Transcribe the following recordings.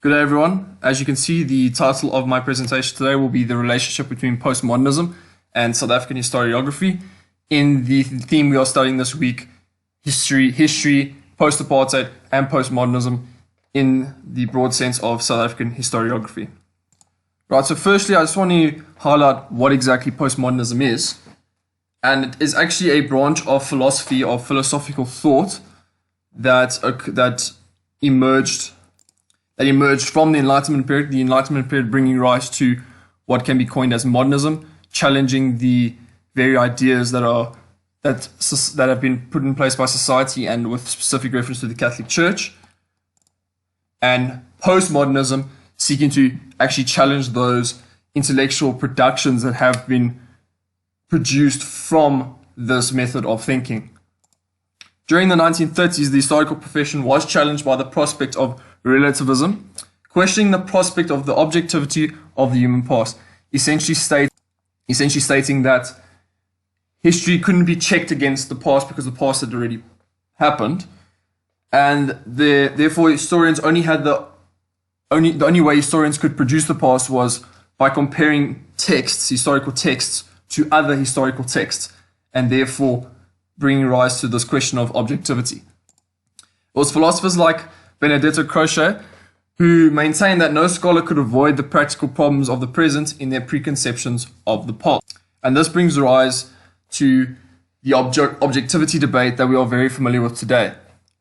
Good day, everyone. As you can see, the title of my presentation today will be the relationship between postmodernism and South African historiography. In the theme we are studying this week, history, post-apartheid, and postmodernism in the broad sense of South African historiography. Right, so firstly, I just want to highlight what exactly postmodernism is. And it is actually a branch of philosophy, of philosophical thought that emerged from the Enlightenment period, bringing rise to what can be coined as modernism, challenging the very ideas that have been put in place by society and with specific reference to the Catholic Church, and postmodernism, seeking to actually challenge those intellectual productions that have been produced from this method of thinking. During the 1930s, the historical profession was challenged by the prospect of relativism, questioning the prospect of the objectivity of the human past, essentially stating that history couldn't be checked against the past because the past had already happened, and therefore historians the only way historians could produce the past was by comparing historical texts, to other historical texts, and therefore bringing rise to this question of objectivity. It was philosophers like Benedetto Croce who maintained that no scholar could avoid the practical problems of the present in their preconceptions of the past. And this brings rise to the objectivity debate that we are very familiar with today.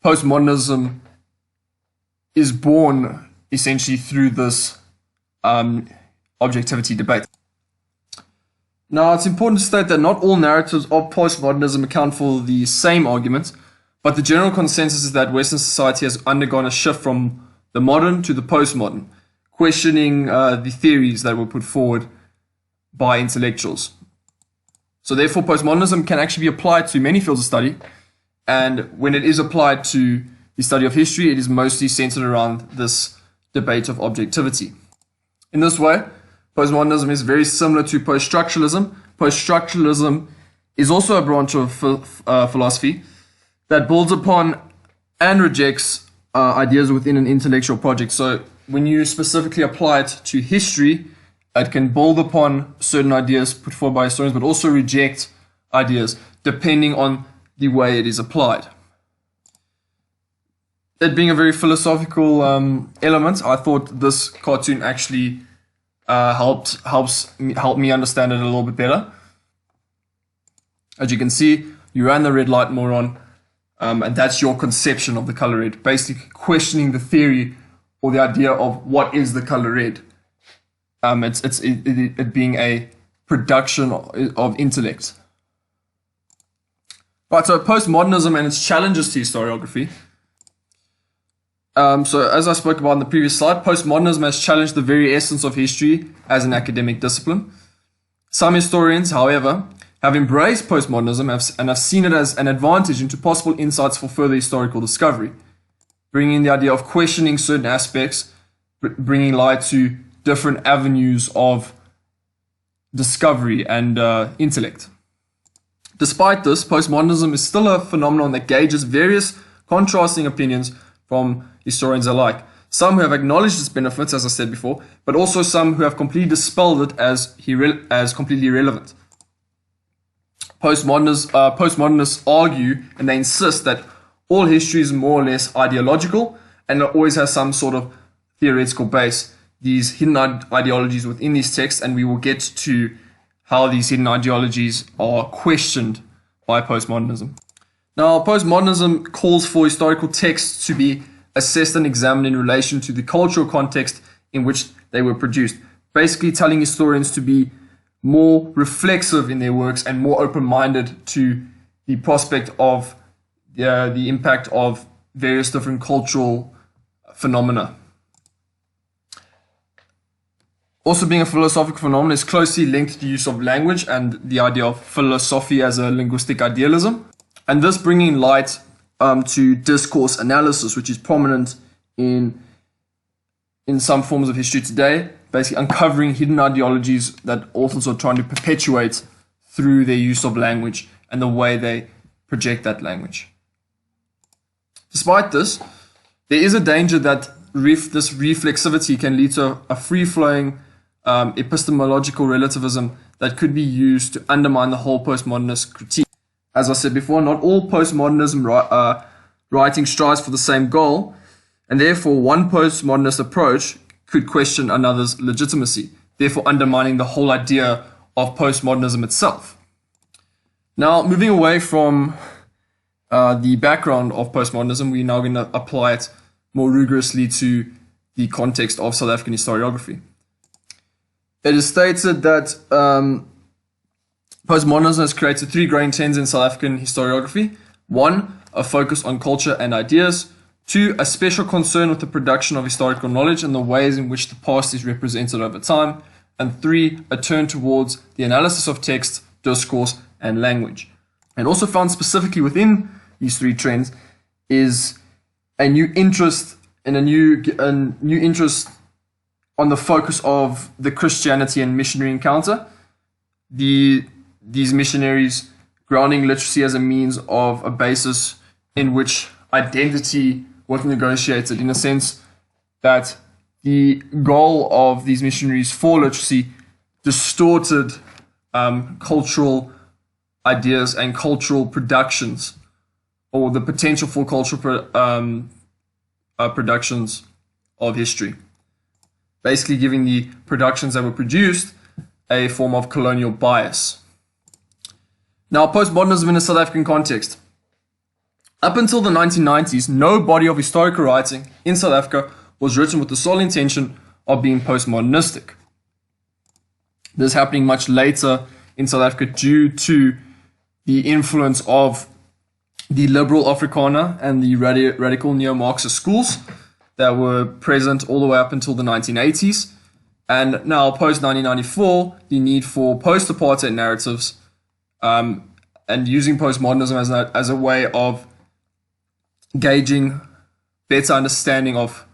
Postmodernism is born essentially through this objectivity debate. Now, it's important to state that not all narratives of postmodernism account for the same argument, but the general consensus is that Western society has undergone a shift from the modern to the postmodern, questioning the theories that were put forward by intellectuals. So therefore, postmodernism can actually be applied to many fields of study, and when it is applied to the study of history, it is mostly centered around this debate of objectivity. In this way, postmodernism is very similar to post-structuralism. Post-structuralism is also a branch of philosophy that builds upon and rejects ideas within an intellectual project. So when you specifically apply it to history, it can build upon certain ideas put forward by historians, but also reject ideas depending on the way it is applied. It being a very philosophical element, I thought this cartoon actually helped me understand it a little bit better. As you can see, you ran the red light moron, and that's your conception of the color red, basically questioning the theory or the idea of what is the color red. It being a production of intellect. Right, so postmodernism and its challenges to historiography. So as I spoke about in the previous slide, postmodernism has challenged the very essence of history as an academic discipline. Some historians, however, have embraced postmodernism and have seen it as an advantage into possible insights for further historical discovery, bringing in the idea of questioning certain aspects, bringing light to different avenues of discovery and intellect. Despite this, postmodernism is still a phenomenon that gauges various contrasting opinions from historians alike. Some who have acknowledged its benefits, as I said before, but also some who have completely dispelled it as completely irrelevant. Postmodernists argue and they insist that all history is more or less ideological and it always has some sort of theoretical base, these hidden ideologies within these texts, and we will get to how these hidden ideologies are questioned by postmodernism. Now, postmodernism calls for historical texts to be assessed and examined in relation to the cultural context in which they were produced, basically telling historians to be more reflexive in their works and more open-minded to the prospect of the impact of various different cultural phenomena. Also, being a philosophical phenomenon is closely linked to the use of language and the idea of philosophy as a linguistic idealism. And this bringing light to discourse analysis, which is prominent in some forms of history today, basically uncovering hidden ideologies that authors are trying to perpetuate through their use of language and the way they project that language. Despite this, there is a danger that this reflexivity can lead to a free-flowing epistemological relativism that could be used to undermine the whole postmodernist critique. As I said before, not all postmodernism writing strives for the same goal, and therefore one postmodernist approach could question another's legitimacy, therefore undermining the whole idea of postmodernism itself. Now, moving away from the background of postmodernism, we're now going to apply it more rigorously to the context of South African historiography. It is stated that postmodernism has created three growing trends in South African historiography. 1, a focus on culture and ideas. 2, a special concern with the production of historical knowledge and the ways in which the past is represented over time. And 3, a turn towards the analysis of text, discourse, and language. And also found specifically within these three trends is a new interest in a new interest on the focus of the Christianity and missionary encounter. These missionaries grounding literacy as a means of a basis in which identity was negotiated, in a sense that the goal of these missionaries for literacy distorted cultural ideas and cultural productions, or the potential for cultural productions of history. Basically giving the productions that were produced a form of colonial bias. Now, postmodernism in a South African context. Up until the 1990s, no body of historical writing in South Africa was written with the sole intention of being postmodernistic. This happening much later in South Africa due to the influence of the liberal Afrikaner and the radical neo-Marxist schools that were present all the way up until the 1980s. And now, post-1994, the need for post-apartheid narratives and using postmodernism as a way of gauging better understanding of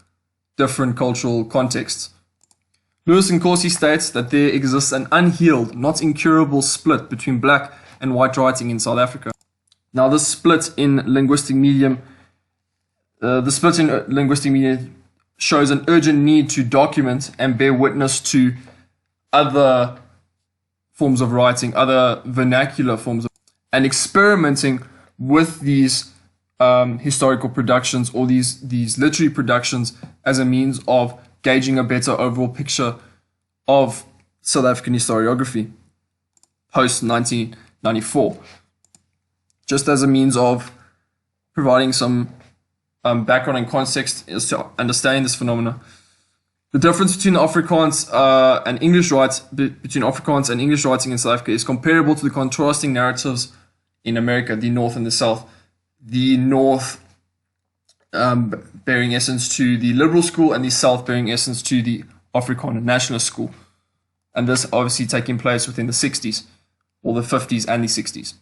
different cultural contexts. Lewis and Corsi states that there exists an unhealed, not incurable split between black and white writing in South Africa. Now, this split in linguistic medium, shows an urgent need to document and bear witness to other forms of writing, other vernacular forms of, and experimenting with these historical productions or these literary productions as a means of gauging a better overall picture of South African historiography post-1994, just as a means of providing some background and context as to understanding this phenomena. The difference between Afrikaans and English writing in South Africa is comparable to the contrasting narratives in America, the North and the South. The North bearing essence to the liberal school and the South bearing essence to the Afrikaner nationalist school. And this obviously taking place within the 60s, or the 50s and the 60s.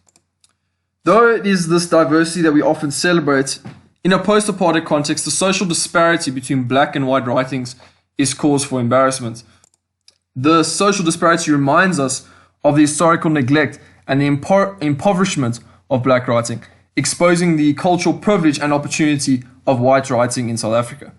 Though it is this diversity that we often celebrate, in a post-apartheid context, the social disparity between black and white writings is cause for embarrassment. The social disparity reminds us of the historical neglect and the impoverishment of black writing, exposing the cultural privilege and opportunity of white writing in South Africa.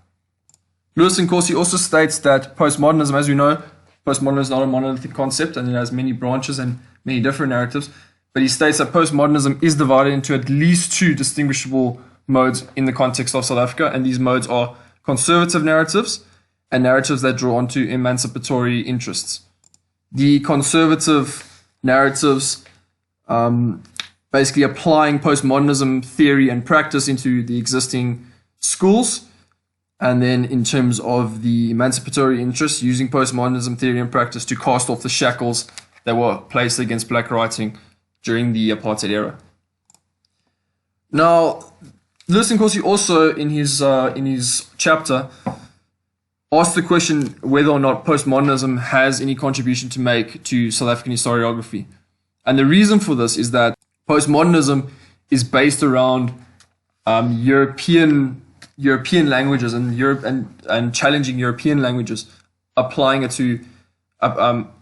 Lewis and Corsi also states that postmodernism, as we know, postmodernism is not a monolithic concept and it has many branches and many different narratives, but he states that postmodernism is divided into at least two distinguishable modes in the context of South Africa, and these modes are conservative narratives and narratives that draw onto emancipatory interests. The conservative narratives basically applying postmodernism theory and practice into the existing schools, and then in terms of the emancipatory interests, using postmodernism theory and practice to cast off the shackles that were placed against black writing during the apartheid era. Now, Lewis and Corsi also in his chapter asked the question whether or not postmodernism has any contribution to make to South African historiography. And the reason for this is that postmodernism is based around European languages and challenging European languages, applying it to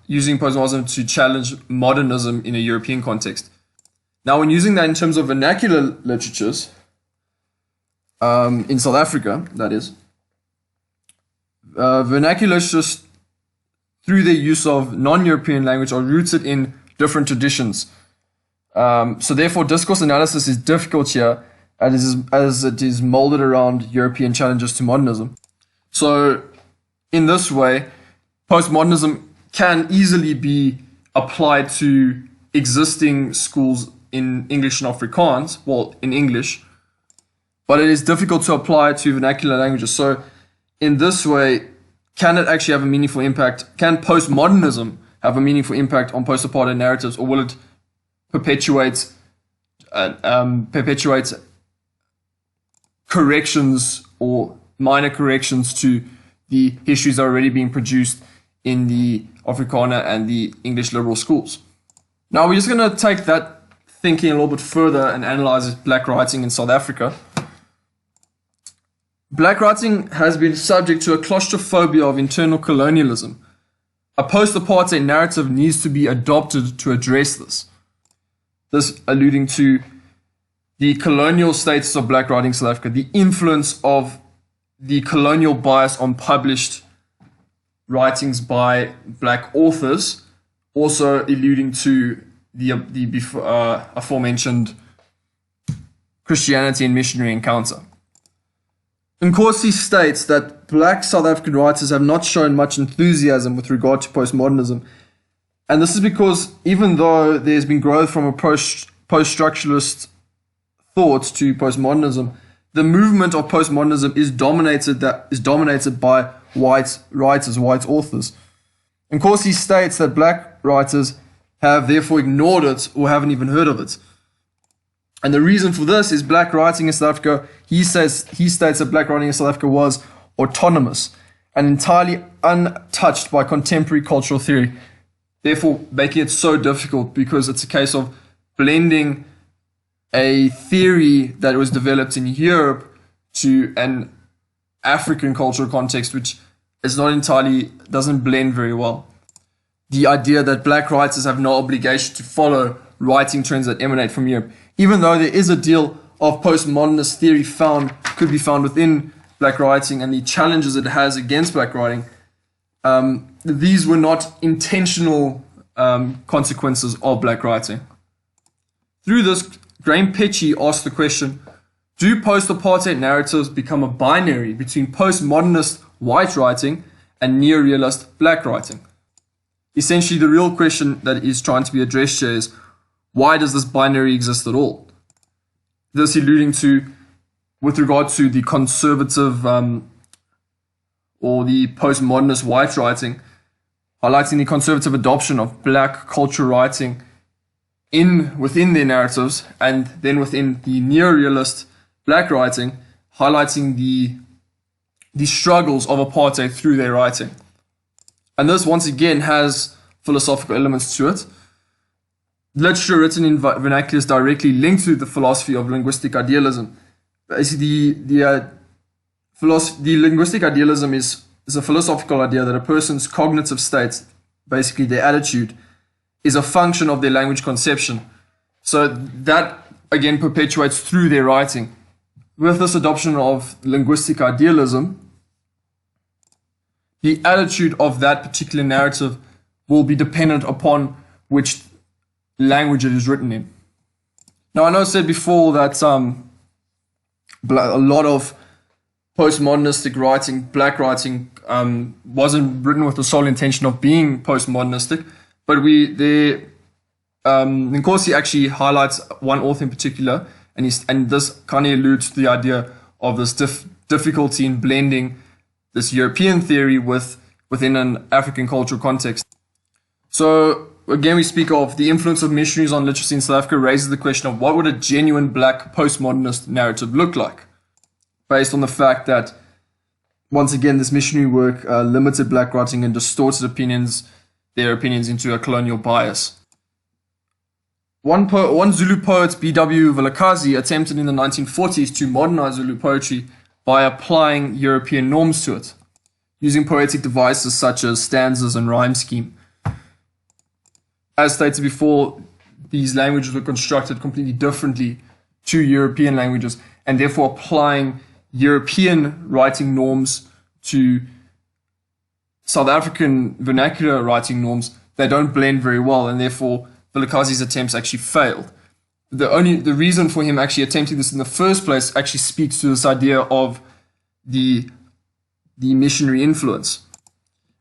using postmodernism to challenge modernism in a European context. Now, when using that in terms of vernacular literatures in South Africa, that is, Vernacularists, just through their use of non-European language, are rooted in different traditions. So therefore, discourse analysis is difficult here as it is molded around European challenges to modernism. So in this way, postmodernism can easily be applied to existing schools in English and Afrikaans, well, in English, but it is difficult to apply to vernacular languages. So in this way, can it actually have a meaningful impact? Can postmodernism have a meaningful impact on post-apartheid narratives, or will it perpetuate corrections or minor corrections to the histories that are already being produced in the Afrikaner and the English liberal schools? Now we're just going to take that thinking a little bit further and analyze black writing in South Africa. Black writing has been subject to a claustrophobia of internal colonialism. A post-apartheid narrative needs to be adopted to address this. This alluding to the colonial status of black writing in South Africa, the influence of the colonial bias on published writings by black authors, also alluding to the aforementioned Christianity and missionary encounter. Nkosi states that black South African writers have not shown much enthusiasm with regard to postmodernism, and this is because even though there's been growth from a post-structuralist thought to postmodernism, the movement of postmodernism is dominated by white writers, white authors. Nkosi states that black writers have therefore ignored it or haven't even heard of it. And the reason for this is black writing in South Africa, he states that black writing in South Africa was autonomous and entirely untouched by contemporary cultural theory, therefore making it so difficult because it's a case of blending a theory that was developed in Europe to an African cultural context, which is not entirely, doesn't blend very well. The idea that black writers have no obligation to follow writing trends that emanate from Europe, even though there is a deal of postmodernist theory could be found within black writing and the challenges it has against black writing, these were not intentional consequences of black writing. Through this, Graham Petchy asked the question, do post-apartheid narratives become a binary between postmodernist white writing and neorealist black writing? Essentially, the real question that is trying to be addressed here is, why does this binary exist at all? This alluding to, with regard to the conservative or the postmodernist white writing, highlighting the conservative adoption of black cultural writing within their narratives, and then within the neorealist black writing, highlighting the struggles of apartheid through their writing. And this, once again, has philosophical elements to it. Literature written in vernacular is directly linked to the philosophy of linguistic idealism. Basically, the linguistic idealism is a philosophical idea that a person's cognitive state, basically their attitude, is a function of their language conception. So that, again, perpetuates through their writing. With this adoption of linguistic idealism, the attitude of that particular narrative will be dependent upon which language it is written in. Now, I know I said before that a lot of postmodernistic writing, black writing, wasn't written with the sole intention of being postmodernistic, but Nkosi actually highlights one author in particular, and this kind of alludes to the idea of this difficulty in blending this European theory within an African cultural context. So again, we speak of the influence of missionaries on literacy in South Africa raises the question of what would a genuine black postmodernist narrative look like, based on the fact that, once again, this missionary work limited black writing and distorted their opinions into a colonial bias. One Zulu poet, B.W. Vilakazi, attempted in the 1940s to modernize Zulu poetry by applying European norms to it, using poetic devices such as stanzas and rhyme scheme. As stated before, these languages were constructed completely differently to European languages, and therefore applying European writing norms to South African vernacular writing norms, they don't blend very well, and therefore Vilakazi's attempts actually failed. The reason for him actually attempting this in the first place actually speaks to this idea of the missionary influence.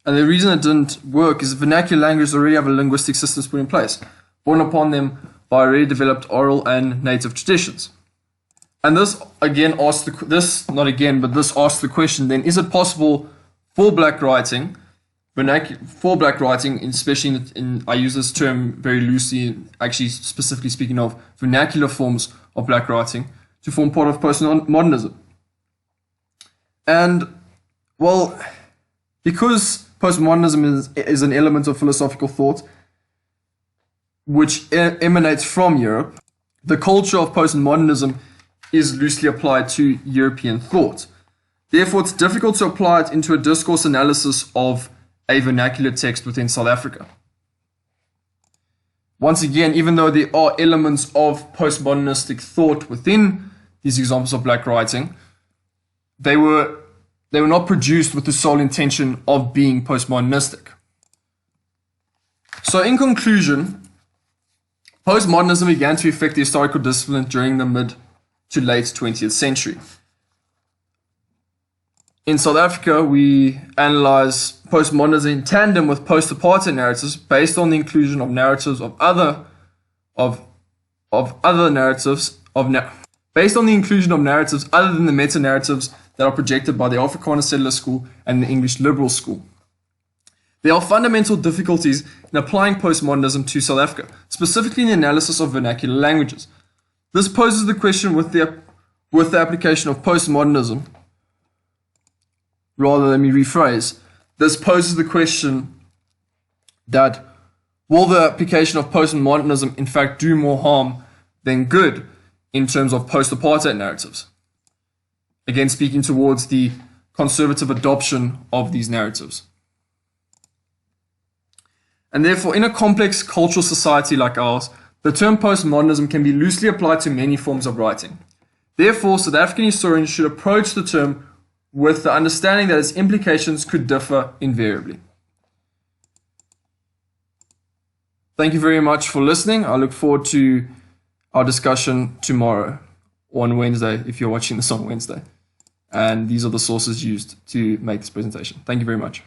And the reason it didn't work is that vernacular languages already have a linguistic system put in place, born upon them by already developed oral and native traditions. And this again asks this asks the question: then is it possible for black writing, especially in I use this term very loosely, actually specifically speaking of vernacular forms of black writing, to form part of postmodernism? And well, because postmodernism is an element of philosophical thought which emanates from Europe, the culture of postmodernism is loosely applied to European thought. Therefore, it's difficult to apply it into a discourse analysis of a vernacular text within South Africa. Once again, even though there are elements of postmodernistic thought within these examples of black writing, they were not produced with the sole intention of being postmodernistic. So in conclusion, postmodernism began to affect the historical discipline during the mid to late 20th century. In South Africa, we analyze postmodernism in tandem with post-apartheid narratives based on the inclusion of narratives based on the inclusion of narratives other than the meta-narratives that are projected by the Afrikaner settler school and the English liberal school. There are fundamental difficulties in applying postmodernism to South Africa, specifically in the analysis of vernacular languages. This poses the question with the application of postmodernism. Rather, let me rephrase. This poses the question that will the application of postmodernism in fact do more harm than good in terms of post-apartheid narratives? Again, speaking towards the conservative adoption of these narratives. And therefore, in a complex cultural society like ours, the term postmodernism can be loosely applied to many forms of writing. Therefore, South African historians should approach the term with the understanding that its implications could differ invariably. Thank you very much for listening. I look forward to our discussion tomorrow, or on Wednesday, if you're watching this on Wednesday. And these are the sources used to make this presentation. Thank you very much.